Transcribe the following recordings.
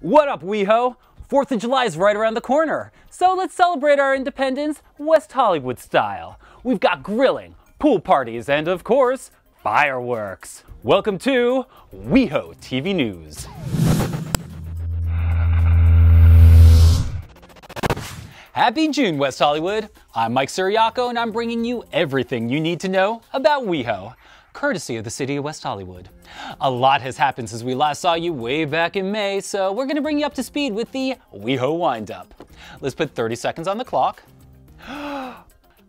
What up, WeHo? 4th of July is right around the corner, so let's celebrate our independence West Hollywood style. We've got grilling, pool parties, and of course, fireworks. Welcome to WeHoTV News. Happy June, West Hollywood. I'm Mike Suriaco, and I'm bringing you everything you need to know about WeHo, courtesy of the city of West Hollywood. A lot has happened since we last saw you way back in May, so we're going to bring you up to speed with the WeHo wind-up. Let's put 30 seconds on the clock.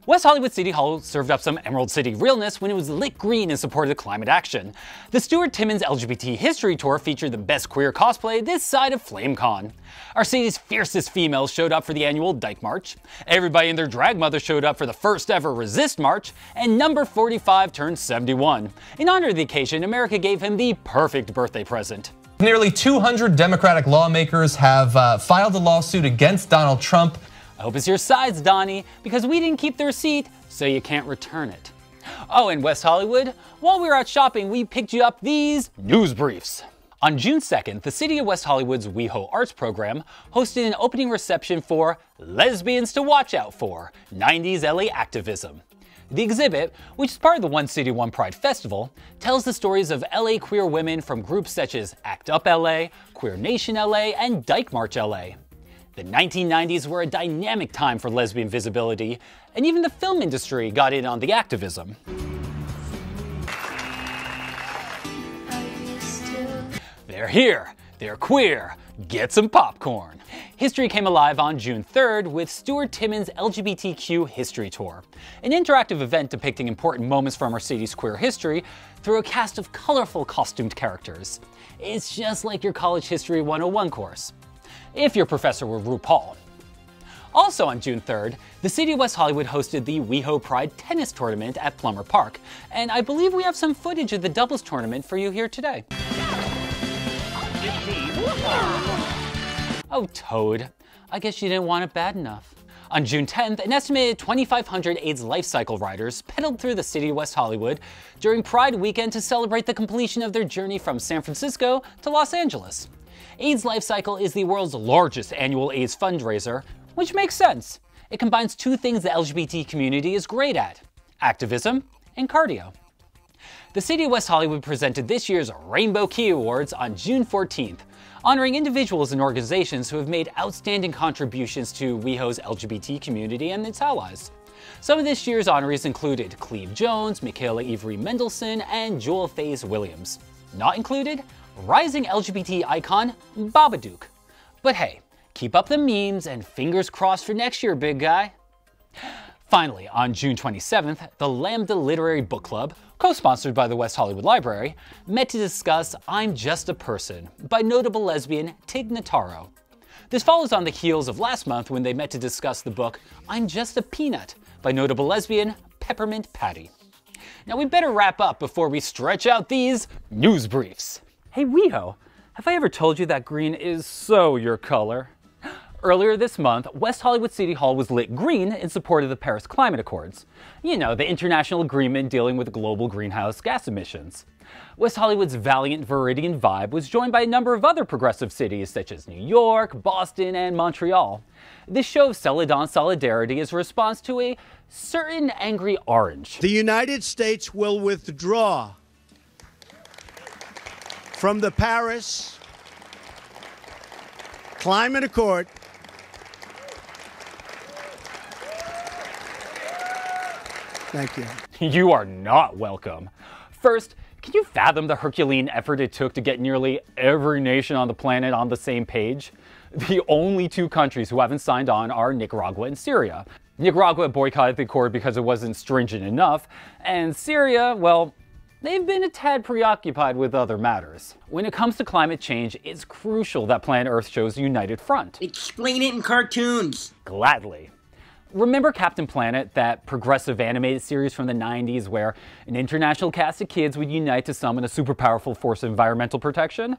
West Hollywood City Hall served up some Emerald City realness when it was lit green in support of the climate action. The Stuart Timmins LGBT History Tour featured the best queer cosplay this side of FlameCon. Our city's fiercest females showed up for the annual Dyke March. Everybody and their drag mother showed up for the first ever Resist March, and number 45 turned 71. In honor of the occasion, America gave him the perfect birthday present. Nearly 200 Democratic lawmakers have filed a lawsuit against Donald Trump. I hope it's your sides, Donnie, because we didn't keep the receipt, so you can't return it. Oh, and West Hollywood, while we were out shopping, we picked you up these news briefs. On June 2nd, the City of West Hollywood's WeHo Arts program hosted an opening reception for Lesbians to Watch Out For, 90s LA Activism. The exhibit, which is part of the One City, One Pride Festival, tells the stories of LA queer women from groups such as ACT UP LA, Queer Nation LA, and Dyke March LA. The 1990s were a dynamic time for lesbian visibility, and even the film industry got in on the activism. They're here, they're queer, get some popcorn. History came alive on June 3rd with Stuart Timmins' LGBTQ History Tour, an interactive event depicting important moments from our city's queer history through a cast of colorful costumed characters. It's just like your College History 101 course, if your professor were RuPaul. Also on June 3rd, the City of West Hollywood hosted the WeHo Pride Tennis Tournament at Plummer Park, and I believe we have some footage of the doubles tournament for you here today. Oh, Toad. I guess you didn't want it bad enough. On June 10th, an estimated 2,500 AIDS life cycle riders pedaled through the city of West Hollywood during Pride weekend to celebrate the completion of their journey from San Francisco to Los Angeles. AIDS Life Cycle is the world's largest annual AIDS fundraiser, which makes sense. It combines two things the LGBT community is great at: activism and cardio. The City of West Hollywood presented this year's Rainbow Key Awards on June 14th, honoring individuals and organizations who have made outstanding contributions to WeHo's LGBT community and its allies. Some of this year's honorees included Cleve Jones, Michaela Avery Mendelson, and Joel Faze Williams. Not included, rising LGBT icon Babadook. But hey, keep up the memes and fingers crossed for next year, big guy. Finally, on June 27th, the Lambda Literary Book Club, co-sponsored by the West Hollywood Library, met to discuss I'm Just a Person by notable lesbian Tig Notaro. This follows on the heels of last month when they met to discuss the book I'm Just a Peanut by notable lesbian Peppermint Patty. Now we better wrap up before we stretch out these news briefs. Hey WeHo, have I ever told you that green is so your color? Earlier this month, West Hollywood City Hall was lit green in support of the Paris Climate Accords. You know, the international agreement dealing with global greenhouse gas emissions. West Hollywood's valiant Viridian vibe was joined by a number of other progressive cities such as New York, Boston, and Montreal. This show of Celadon solidarity is a response to a certain angry orange. The United States will withdraw from the Paris Climate Accord. Thank you. You are not welcome. First, can you fathom the Herculean effort it took to get nearly every nation on the planet on the same page? The only two countries who haven't signed on are Nicaragua and Syria. Nicaragua boycotted the accord because it wasn't stringent enough, and Syria, well, they've been a tad preoccupied with other matters. When it comes to climate change, it's crucial that Planet Earth shows a united front. Explain it in cartoons. Gladly. Remember Captain Planet, that progressive animated series from the 90s where an international cast of kids would unite to summon a super powerful force of environmental protection?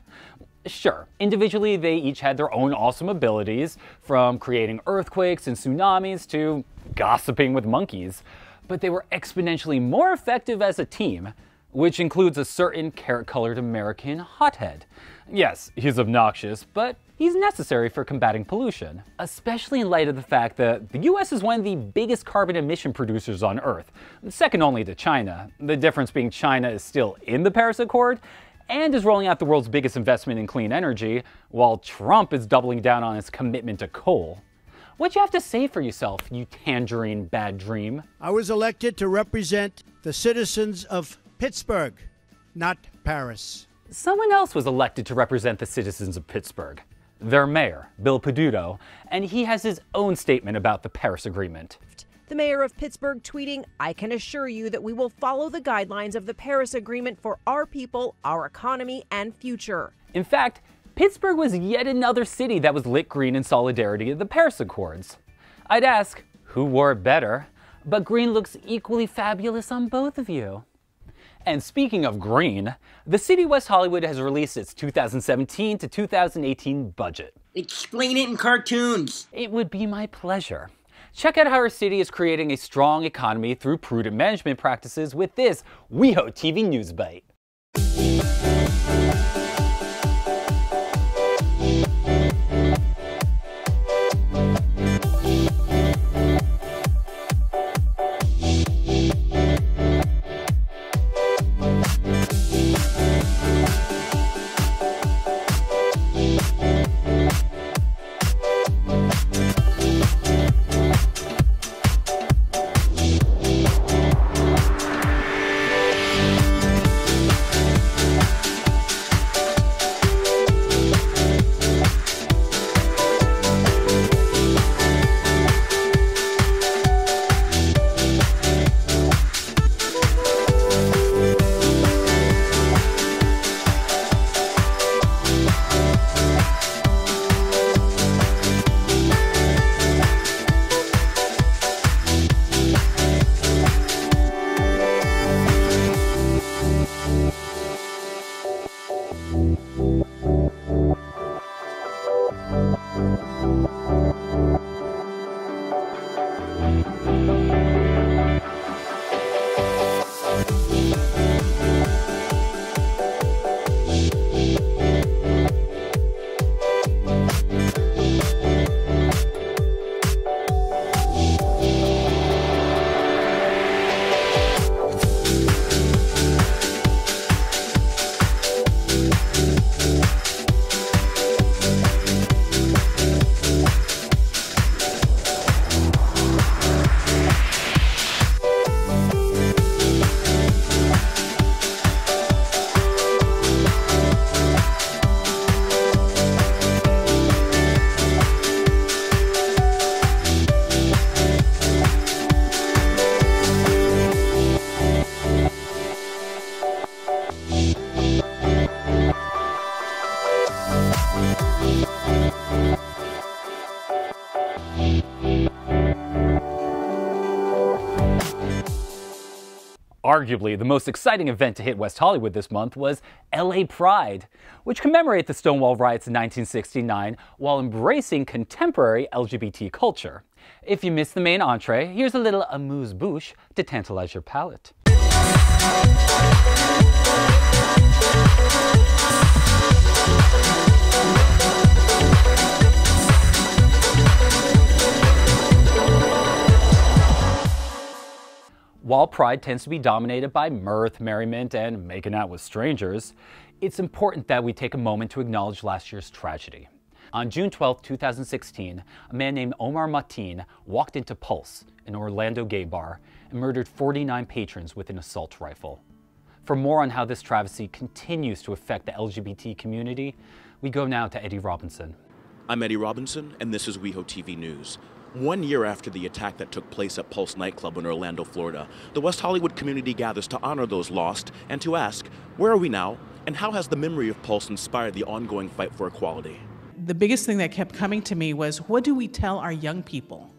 Sure, individually they each had their own awesome abilities, from creating earthquakes and tsunamis to gossiping with monkeys, but they were exponentially more effective as a team which includes a certain carrot-colored American hothead. Yes, he's obnoxious, but he's necessary for combating pollution, especially in light of the fact that the US is one of the biggest carbon emission producers on Earth, second only to China. The difference being China is still in the Paris Accord and is rolling out the world's biggest investment in clean energy, while Trump is doubling down on his commitment to coal. What you have to say for yourself, you tangerine bad dream? I was elected to represent the citizens of Pittsburgh, not Paris. Someone else was elected to represent the citizens of Pittsburgh, their mayor, Bill Peduto, and he has his own statement about the Paris Agreement. The mayor of Pittsburgh tweeting, "I can assure you that we will follow the guidelines of the Paris Agreement for our people, our economy, and future." In fact, Pittsburgh was yet another city that was lit green in solidarity of the Paris Accords. I'd ask, who wore it better? But green looks equally fabulous on both of you. And speaking of green, the city of West Hollywood has released its 2017 to 2018 budget. Explain it in cartoons. It would be my pleasure. Check out how our city is creating a strong economy through prudent management practices with this WeHoTV News Bite. Arguably, the most exciting event to hit West Hollywood this month was LA Pride, which commemorates the Stonewall riots in 1969 while embracing contemporary LGBT culture. If you missed the main entree, here's a little amuse-bouche to tantalize your palate. While Pride tends to be dominated by mirth, merriment, and making out with strangers, it's important that we take a moment to acknowledge last year's tragedy. On June 12, 2016, a man named Omar Mateen walked into Pulse, an Orlando gay bar, and murdered 49 patrons with an assault rifle. For more on how this travesty continues to affect the LGBT community, we go now to Eddie Robinson. I'm Eddie Robinson, and this is WeHoTV News. 1 year after the attack that took place at Pulse Nightclub in Orlando, Florida, the West Hollywood community gathers to honor those lost and to ask, where are we now, and how has the memory of Pulse inspired the ongoing fight for equality? The biggest thing that kept coming to me was, what do we tell our young people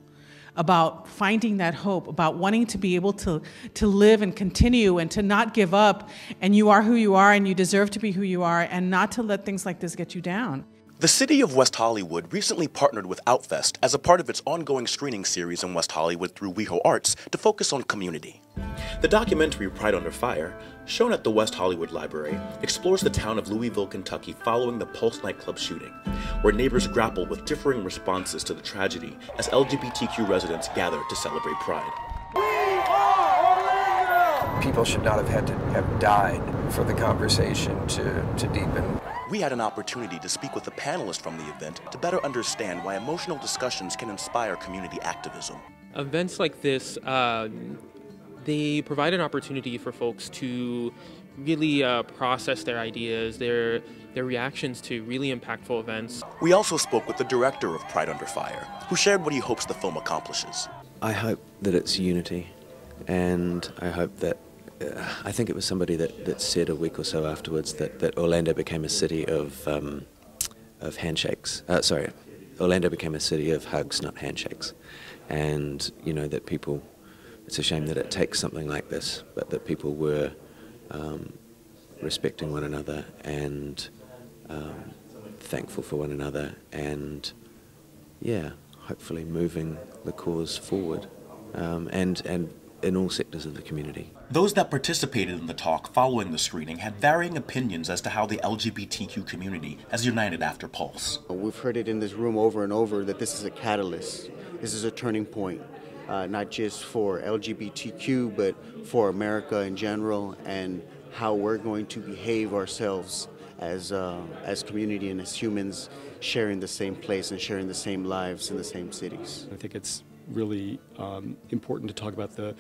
about finding that hope, about wanting to be able to live and continue and to not give up, and you are who you are and you deserve to be who you are, and not to let things like this get you down? The city of West Hollywood recently partnered with Outfest as a part of its ongoing screening series in West Hollywood through WeHo Arts to focus on community. The documentary Pride Under Fire, shown at the West Hollywood Library, explores the town of Louisville, Kentucky following the Pulse Nightclub shooting, where neighbors grapple with differing responses to the tragedy as LGBTQ residents gather to celebrate Pride. People should not have had to have died for the conversation to deepen. We had an opportunity to speak with a panelist from the event to better understand why emotional discussions can inspire community activism. Events like this, they provide an opportunity for folks to really process their ideas, their reactions to really impactful events. We also spoke with the director of Pride Under Fire, who shared what he hopes the film accomplishes. I hope that it's unity, and I hope that I think it was somebody that said a week or so afterwards that Orlando became a city of handshakes. Orlando became a city of hugs, not handshakes. And you know that people, it's a shame that it takes something like this, but that people were respecting one another and thankful for one another, and yeah, hopefully moving the cause forward, and in all sectors of the community. Those that participated in the talk following the screening had varying opinions as to how the LGBTQ community has united after Pulse. We've heard it in this room over and over that this is a catalyst. This is a turning point, not just for LGBTQ, but for America in general, and how we're going to behave ourselves as community and as humans, sharing the same place and sharing the same lives in the same cities. I think it's really important to talk about the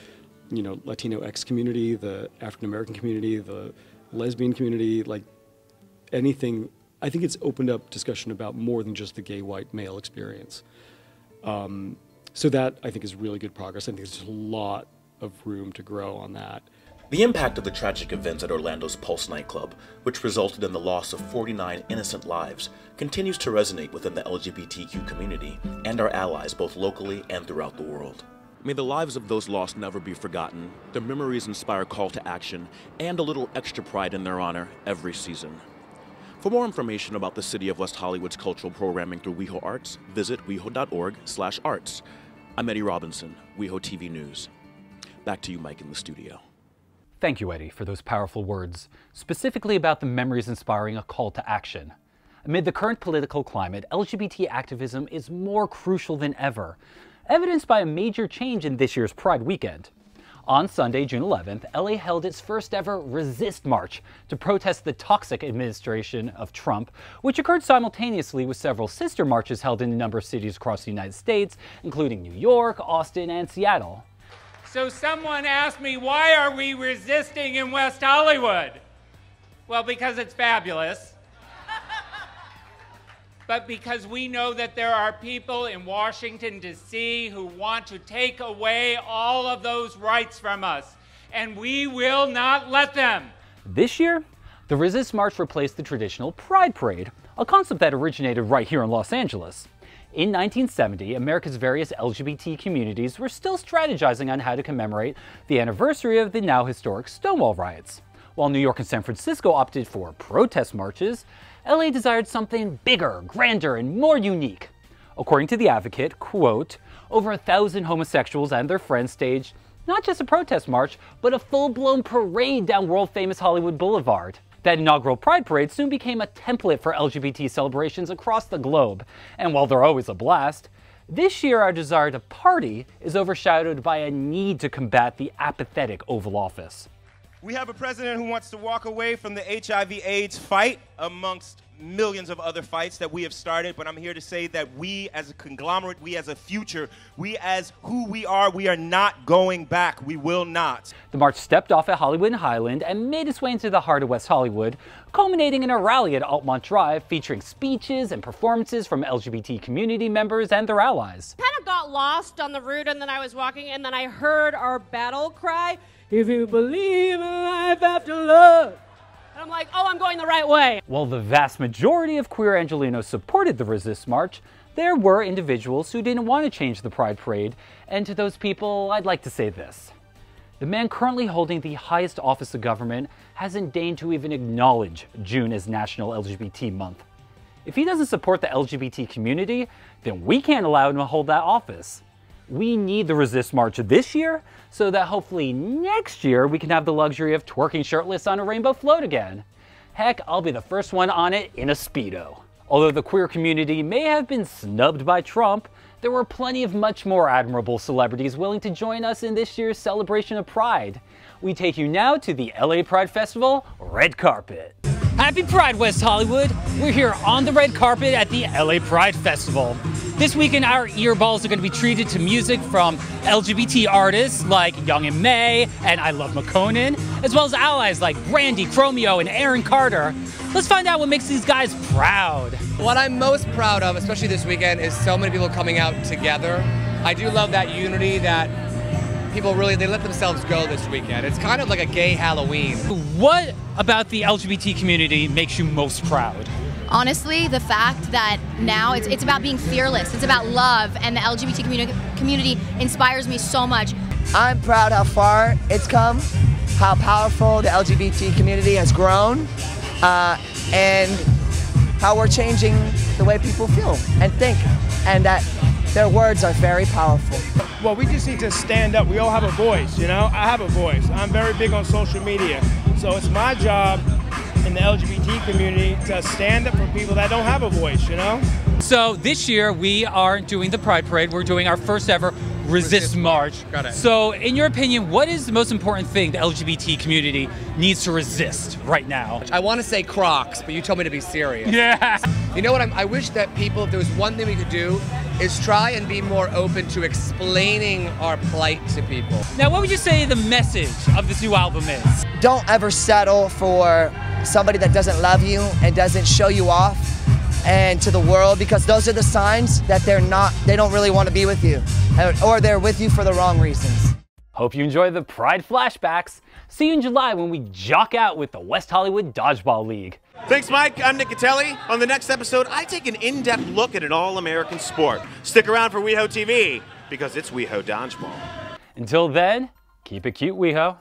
Latino X community, the African American community, the lesbian community, like anything. I think it's opened up discussion about more than just the gay white male experience. So that I think is really good progress. I think there's a lot of room to grow on that. The impact of the tragic events at Orlando's Pulse Nightclub, which resulted in the loss of 49 innocent lives, continues to resonate within the LGBTQ community and our allies both locally and throughout the world. May the lives of those lost never be forgotten, their memories inspire call to action, and a little extra pride in their honor every season. For more information about the City of West Hollywood's cultural programming through WeHo Arts, visit weho.org/arts. I'm Eddie Robinson, WeHoTV News. Back to you, Mike, in the studio. Thank you, Eddie, for those powerful words, specifically about the memories inspiring a call to action. Amid the current political climate, LGBT activism is more crucial than ever, evidenced by a major change in this year's Pride weekend. On Sunday, June 11th, LA held its first ever Resist March to protest the toxic administration of Trump, which occurred simultaneously with several sister marches held in a number of cities across the United States, including New York, Austin, and Seattle. So someone asked me, why are we resisting in West Hollywood? Well, because it's fabulous. But because we know that there are people in Washington, D.C. who want to take away all of those rights from us, and we will not let them. This year, the Resist March replaced the traditional Pride Parade, a concept that originated right here in Los Angeles. In 1970, America's various LGBT communities were still strategizing on how to commemorate the anniversary of the now historic Stonewall riots. While New York and San Francisco opted for protest marches, LA desired something bigger, grander, and more unique. According to The Advocate, quote, over 1,000 homosexuals and their friends staged not just a protest march, but a full-blown parade down world-famous Hollywood Boulevard. That inaugural Pride Parade soon became a template for LGBT celebrations across the globe. And while they're always a blast, this year our desire to party is overshadowed by a need to combat the apathetic Oval Office. We have a president who wants to walk away from the HIV/AIDS fight amongst millions of other fights that we have started, but I'm here to say that we as a conglomerate, we as a future, we as who we are not going back. We will not. The march stepped off at Hollywood and Highland and made its way into the heart of West Hollywood, culminating in a rally at Altamont Drive featuring speeches and performances from LGBT community members and their allies. Kind of got lost on the route, and then I was walking and then I heard our battle cry, if you believe in life after love. And I'm like, oh, I'm going the right way. While the vast majority of queer Angelenos supported the Resist March, there were individuals who didn't want to change the Pride Parade, and to those people, I'd like to say this. The man currently holding the highest office of government hasn't deigned to even acknowledge June as National LGBT Month. If he doesn't support the LGBT community, then we can't allow him to hold that office. We need the Resist March this year so that hopefully next year we can have the luxury of twerking shirtless on a rainbow float again. Heck, I'll be the first one on it in a Speedo. Although the queer community may have been snubbed by Trump, there were plenty of much more admirable celebrities willing to join us in this year's celebration of Pride. We take you now to the LA Pride Festival red carpet. Happy Pride, West Hollywood! We're here on the red carpet at the LA Pride Festival. This weekend, our earballs are going to be treated to music from LGBT artists like Young and May and I Love McConan, as well as allies like Brandy, Chromeo, and Aaron Carter. Let's find out what makes these guys proud. What I'm most proud of, especially this weekend, is so many people coming out together. I do love that unity that people really, they let themselves go this weekend. It's kind of like a gay Halloween. What about the LGBT community makes you most proud? Honestly, the fact that now it's about being fearless, it's about love, and the LGBT community inspires me so much. I'm proud how far it's come, how powerful the LGBT community has grown, and how we're changing the way people feel and think, and that their words are very powerful. Well, we just need to stand up. We all have a voice, you know? I have a voice. I'm very big on social media, so it's my job in the LGBT community to stand up for people that don't have a voice, you know? So this year we aren't doing the Pride Parade, we're doing our first ever Resist March. Got it. So in your opinion, what is the most important thing the LGBT community needs to resist right now? I want to say Crocs, but you told me to be serious. Yeah. You know what, I wish that people, if there was one thing we could do, is try and be more open to explaining our plight to people. Now, what would you say the message of this new album is? Don't ever settle for somebody that doesn't love you and doesn't show you off and to the world, because those are the signs that they don't really want to be with you, or they're with you for the wrong reasons. Hope you enjoy the Pride flashbacks. See you in July when we jock out with the West Hollywood Dodgeball League. Thanks, Mike. I'm Nick Catelli. On the next episode, I take an in-depth look at an all-American sport. Stick around for WeHoTV, because it's WeHo Dodgeball. Until then, keep it cute, WeHo.